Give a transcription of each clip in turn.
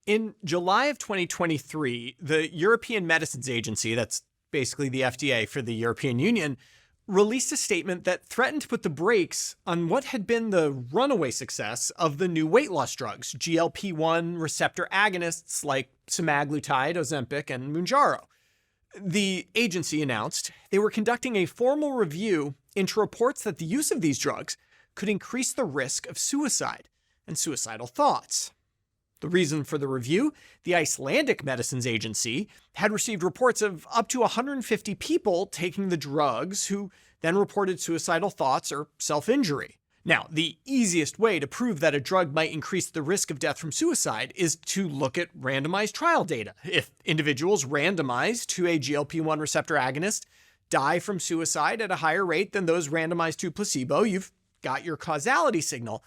In July of 2023, the European Medicines Agency, that's basically the FDA for the European Union, released a statement that threatened to put the brakes on what had been the runaway success of the new weight loss drugs, GLP-1 receptor agonists like semaglutide, Ozempic, and Mounjaro. The agency announced they were conducting a formal review into reports that the use of these drugs could increase the risk of suicide and suicidal thoughts. The reason for the review, the Icelandic Medicines Agency had received reports of up to 150 people taking the drugs who then reported suicidal thoughts or self-injury. Now, the easiest way to prove that a drug might increase the risk of death from suicide is to look at randomized trial data. If individuals randomized to a GLP-1 receptor agonist die from suicide at a higher rate than those randomized to placebo, you've got your causality signal.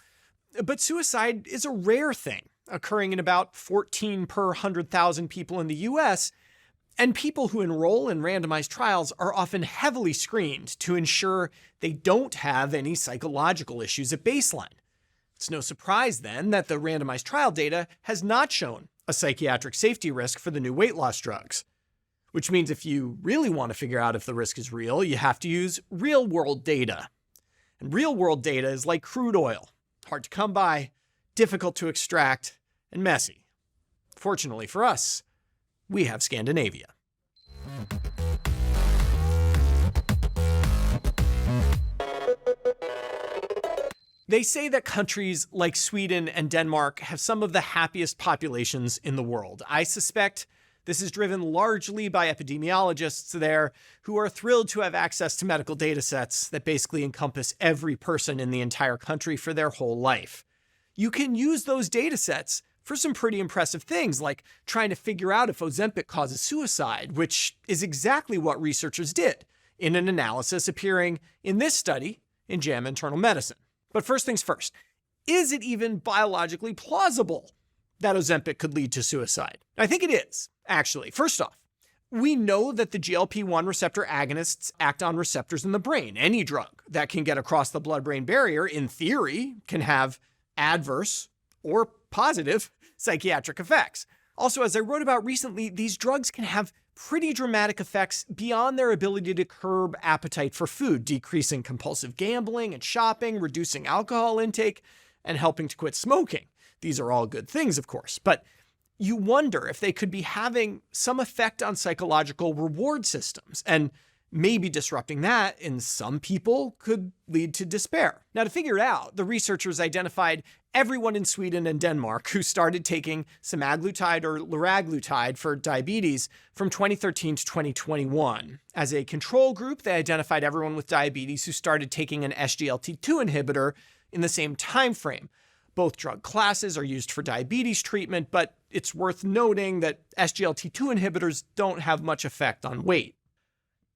But suicide is a rare thing, occurring in about 14 per 100,000 people in the US, and people who enroll in randomized trials are often heavily screened to ensure they don't have any psychological issues at baseline. It's no surprise then that the randomized trial data has not shown a psychiatric safety risk for the new weight loss drugs. Which means if you really want to figure out if the risk is real, you have to use real-world data. And real-world data is like crude oil. Hard to come by, difficult to extract, and messy. Fortunately for us, we have Scandinavia. They say that countries like Sweden and Denmark have some of the happiest populations in the world. I suspect this is driven largely by epidemiologists there who are thrilled to have access to medical data sets that basically encompass every person in the entire country for their whole life. You can use those data sets for some pretty impressive things, like trying to figure out if Ozempic causes suicide, which is exactly what researchers did in an analysis appearing in this study in JAMA Internal Medicine. But first things first, is it even biologically plausible that Ozempic could lead to suicide? I think it is, actually. First off, we know that the GLP-1 receptor agonists act on receptors in the brain. Any drug that can get across the blood-brain barrier, in theory, can have adverse or positive psychiatric effects. Also, as I wrote about recently, these drugs can have pretty dramatic effects beyond their ability to curb appetite for food, decreasing compulsive gambling and shopping, reducing alcohol intake, and helping to quit smoking. These are all good things, of course, but you wonder if they could be having some effect on psychological reward systems, and maybe disrupting that in some people could lead to despair. Now, to figure it out, the researchers identified everyone in Sweden and Denmark who started taking semaglutide or liraglutide for diabetes from 2013 to 2021. As a control group, they identified everyone with diabetes who started taking an SGLT2 inhibitor in the same time frame. Both drug classes are used for diabetes treatment, but it's worth noting that SGLT2 inhibitors don't have much effect on weight.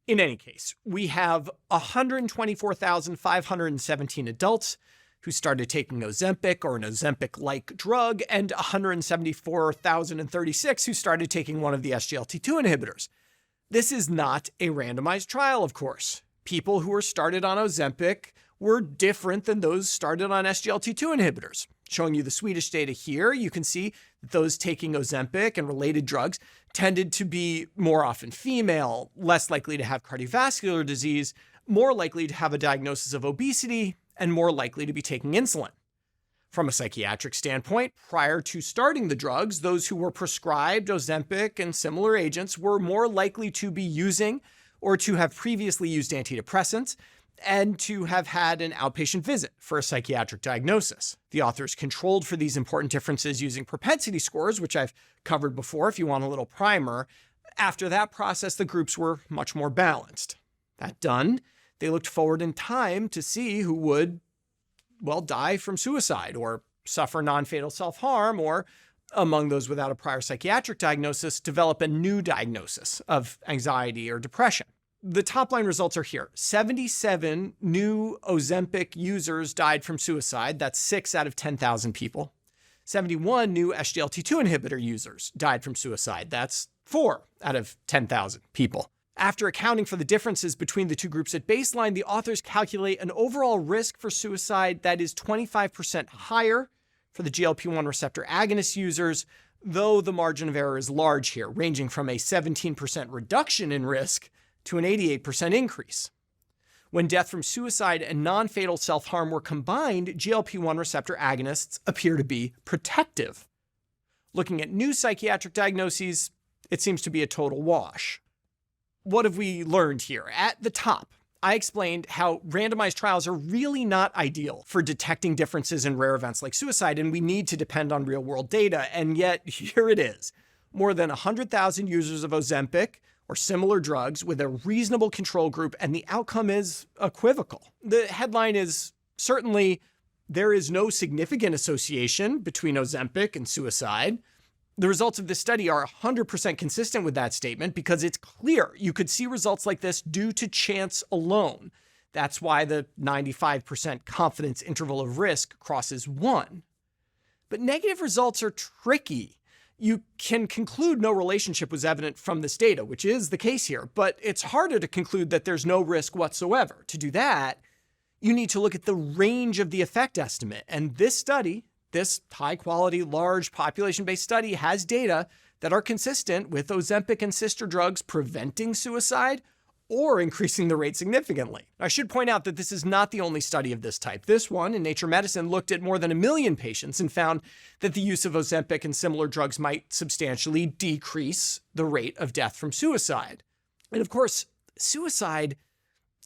In any case, we have 124,517 adults who started taking Ozempic or an Ozempic-like drug, and 174,036 who started taking one of the SGLT2 inhibitors. This is not a randomized trial, of course. People who were started on Ozempic were different than those started on SGLT2 inhibitors. Showing you the Swedish data here, you can see that those taking Ozempic and related drugs tended to be more often female, less likely to have cardiovascular disease, more likely to have a diagnosis of obesity, and more likely to be taking insulin. From a psychiatric standpoint, prior to starting the drugs, those who were prescribed Ozempic and similar agents were more likely to be using or to have previously used antidepressants, and to have had an outpatient visit for a psychiatric diagnosis. The authors controlled for these important differences using propensity scores, which I've covered before if you want a little primer. After that process, the groups were much more balanced. That done, they looked forward in time to see who would, die from suicide or suffer non-fatal self-harm, or among those without a prior psychiatric diagnosis, develop a new diagnosis of anxiety or depression. The top line results are here. 77 new Ozempic users died from suicide. That's 6 out of 10,000 people. 71 new SGLT2 inhibitor users died from suicide. That's 4 out of 10,000 people. After accounting for the differences between the two groups at baseline, the authors calculate an overall risk for suicide that is 25% higher for the GLP-1 receptor agonist users though the margin of error is large here, ranging from a 17% reduction in risk to an 88% increase. When death from suicide and non-fatal self-harm were combined, GLP-1 receptor agonists appear to be protective. Looking at new psychiatric diagnoses, it seems to be a total wash. What have we learned here? At the top, I explained how randomized trials are really not ideal for detecting differences in rare events like suicide, and we need to depend on real-world data. And yet, here it is. More than 100,000 users of Ozempic or similar drugs with a reasonable control group, and the outcome is equivocal. The headline is certainly, there is no significant association between Ozempic and suicide. The results of this study are 100% consistent with that statement because it's clear you could see results like this due to chance alone. That's why the 95% confidence interval of risk crosses 1. But negative results are tricky. You can conclude no relationship was evident from this data, which is the case here, but it's harder to conclude that there's no risk whatsoever. To do that, you need to look at the range of the effect estimate. And this study, this high-quality, large population-based study, has data that are consistent with Ozempic and sister drugs preventing suicide or increasing the rate significantly. I should point out that this is not the only study of this type. This one in Nature Medicine looked at more than 1 million patients and found that the use of Ozempic and similar drugs might substantially decrease the rate of death from suicide. And of course, suicide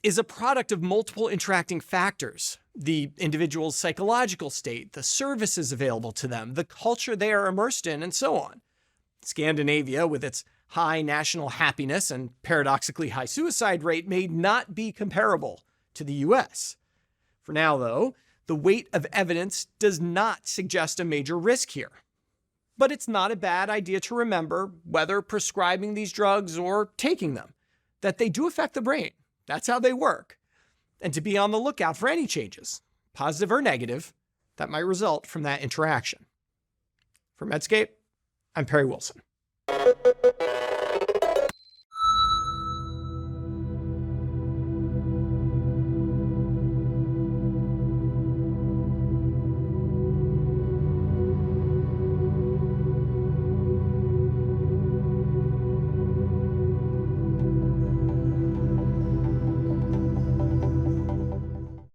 is a product of multiple interacting factors: the individual's psychological state, the services available to them, the culture they are immersed in, and so on. Scandinavia, with its high national happiness and paradoxically high suicide rate, may not be comparable to the US. For now, though, the weight of evidence does not suggest a major risk here. But it's not a bad idea to remember, whether prescribing these drugs or taking them, that they do affect the brain. That's how they work. And to be on the lookout for any changes, positive or negative, that might result from that interaction. For Medscape, I'm Perry Wilson.